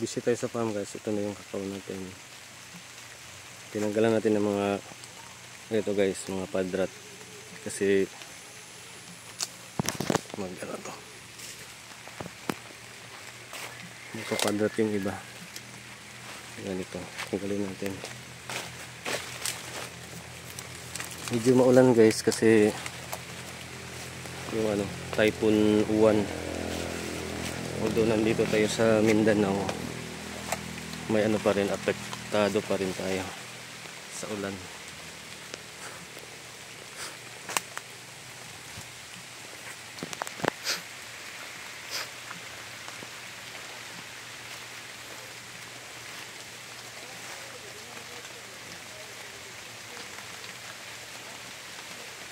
Visit tayo sa farm guys. Ito na yung kakao natin. Tinanggalan natin ng mga ito guys, mga padrat. Kasi ano to, magpapadrat yung iba. Ganito, tanggalin natin. Medyo maulan guys kasi yung Typhoon Uwan. Although nandito tayo sa Mindanao, may pa rin, apektado pa rin tayo sa ulan.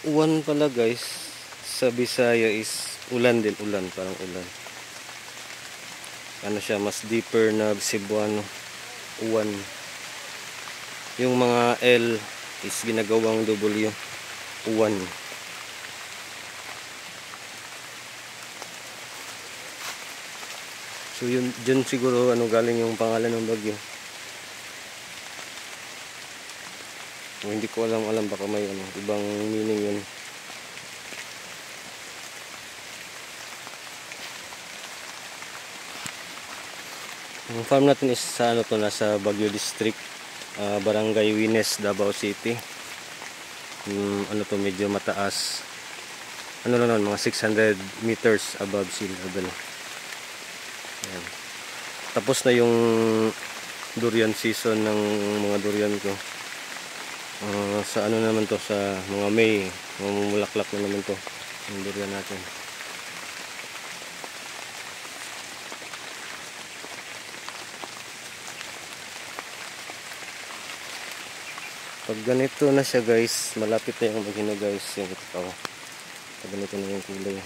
Uwan pala guys, sa Bisaya is ulan din, ulan, parang ulan. Ano siya, mas deeper na Cebuano, uwan. Yung mga L is ginagawang W, uwan. So yun, dyan siguro galing yung pangalan ng bagyo. Hindi ko alam baka may ibang meaning yun. Ang farm natin is sa nasa Baguio District, Barangay Wines, Davao City. Medyo mataas. Mga 600 meters above sea level. Ayan. Tapos na yung durian season ng mga durian ko. Sa naman to, sa mga May, mamulaklak na naman to yung durian natin. Pag ganito na siya guys, malapit na yung maghinog guys, yung ito. Pag ganito na yung kulay.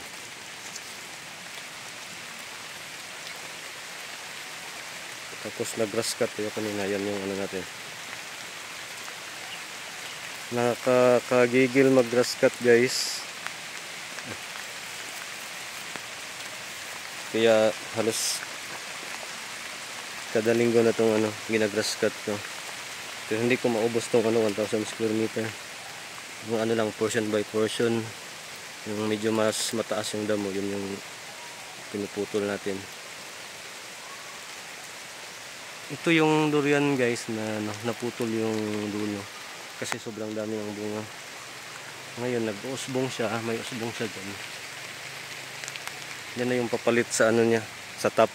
Tapos nag-grass cut tayo kanina, yan yung natin. Nakakagigil mag-grass cut guys. Kaya halos kada linggo na itong ginagrass cut ko. Pero hindi ko maubos itong 1,000 square meter. Yung lang, portion by portion. Yung medyo mas mataas yung damo, yun yung pinuputol natin. Ito yung durian guys na naputol yung dulo. Kasi sobrang dami ng bunga. Ngayon nag-usbong siya, may usbong siya dyan. Yan na yung papalit sa niya, sa top.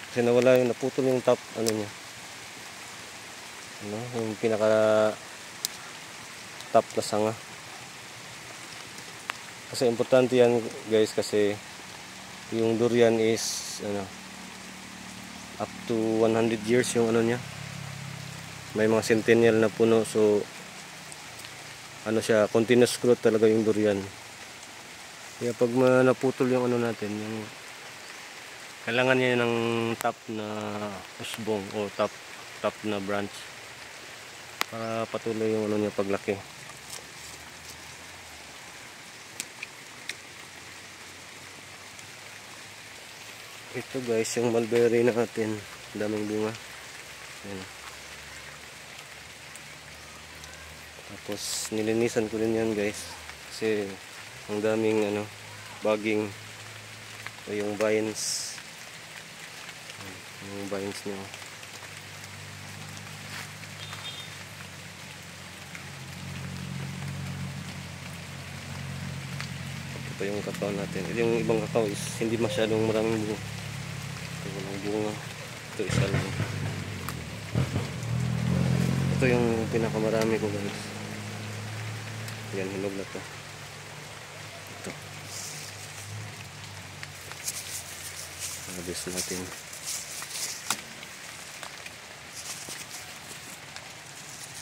Kasi nawala yung naputol yung top niya. Yung pinaka top na sanga. Kasi importante yan guys, kasi yung durian is up to 100 years yung niya. May mga centennial na puno, so siya, continuous growth talaga yung durian. Kaya pag naputol yung natin, yung kailangan niya ng top na usbong o top na branch para patuloy yung niya paglaki. Ito guys, yung mulberry natin, daming bunga. Ayan. Tapos nilinisan ko din yan guys, kasi ang daming bugging o yung vines. Yung vines niya. Ito yung kakao natin. Yung ibang kakao is hindi masyadong maraming bunga. Ito walang bunga. Ito isa lang. Ito yung pinakamarami ko guys. Yan, hinog na to. Ito. Harvest natin.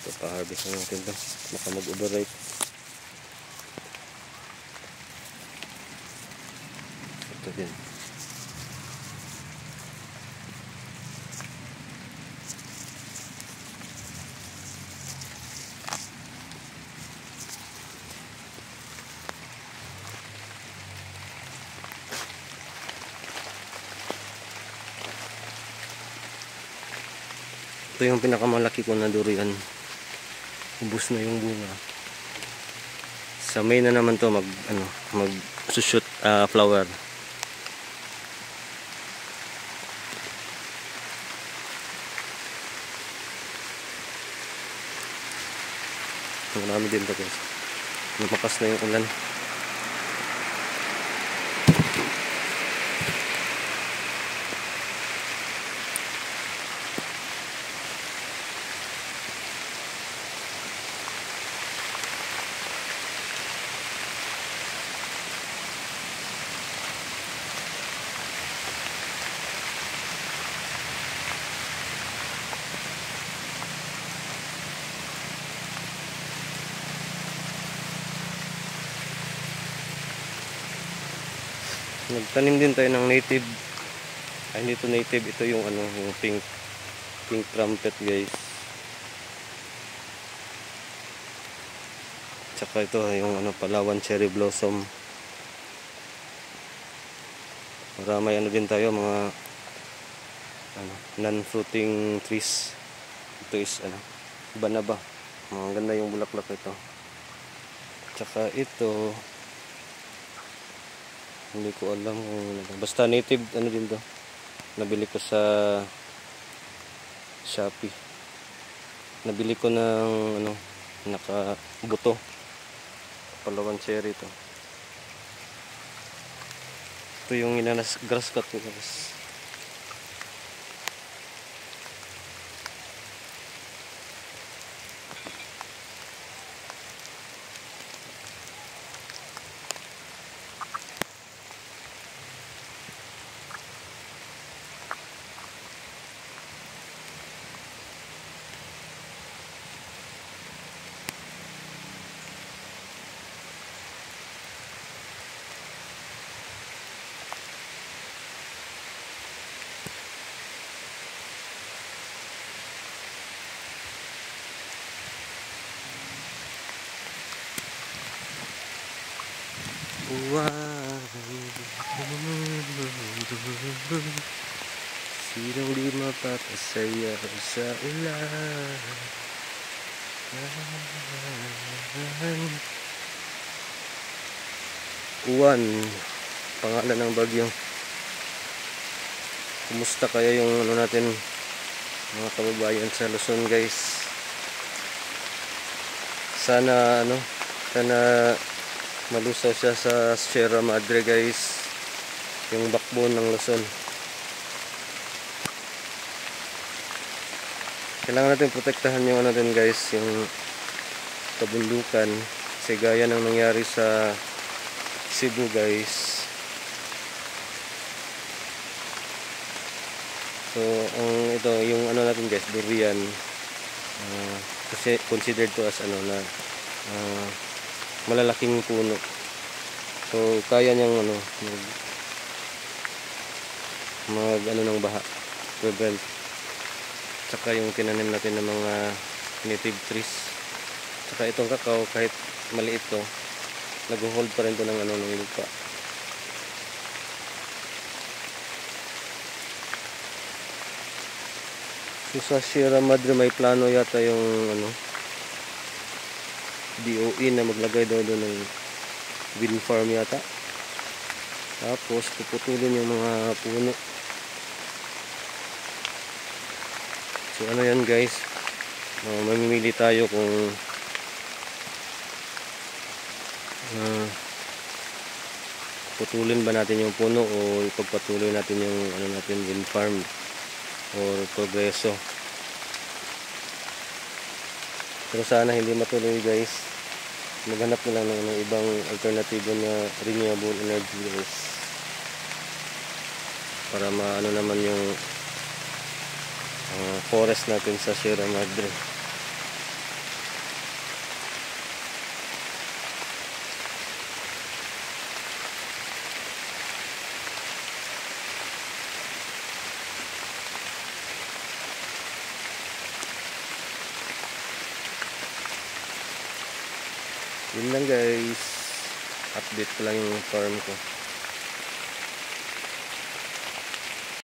Ito, pa-harvest na natin to. Baka mag-overripe. Ito din. Ito yung pinakamalaki ko na durian. Ubus na yung bunga. Sa May na naman to mag shoot flower. Marami din to guys. Lumakas na yung ulan. Nagtanim din tayo ng native. Ay, hindi ito native, ito yung yung pink trumpet guys. Tsaka ito yung Palawan cherry blossom. Para may din tayo mga non-fruiting trees. Ito is banaba. Mga ganda yung bulaklak ito. Tsaka ito hindi ko alam kung basta native din to. Nabili ko sa Shopee. Nabili ko ng nakabuto. Palawan cherry to. Ito yung grass cut ko guys. Sinong di mapapasaya sa ulan? Uwan, pangalan ng bagyo. Kumusta kaya yung natin mga kababayan sa Luzon guys? Sana sana malusaw siya sa Sierra Madre guys, yung backbone ng Luzon. Kailangan natin protektahan yung din guys, yung kabundukan, kasi gaya ng nangyari sa Cebu guys. So ito yung natin guys, durian, kasi considered to as malalaking puno. So kaya niyang mag ng baha, prevent. Tsaka yung tinanim natin ng mga native trees. Tsaka itong kakao, kahit maliit to, nag-hold pa rin to ng ng lupa. So sa Sierra Madre may plano yata yung DOE na maglagay daw doon ng wind farm yata. Tapos puputulin yung mga puno. So yan guys, mamimili tayo kung putulin ba natin yung puno o ipagpatuloy natin yung natin wind farm or progreso. Pero sana hindi matuloy guys. Maghanap na lang ng ibang alternatibo na renewable energy guys, para naman yung forest natin sa Sierra Madre. Yun lang guys, update ko lang yung farm ko.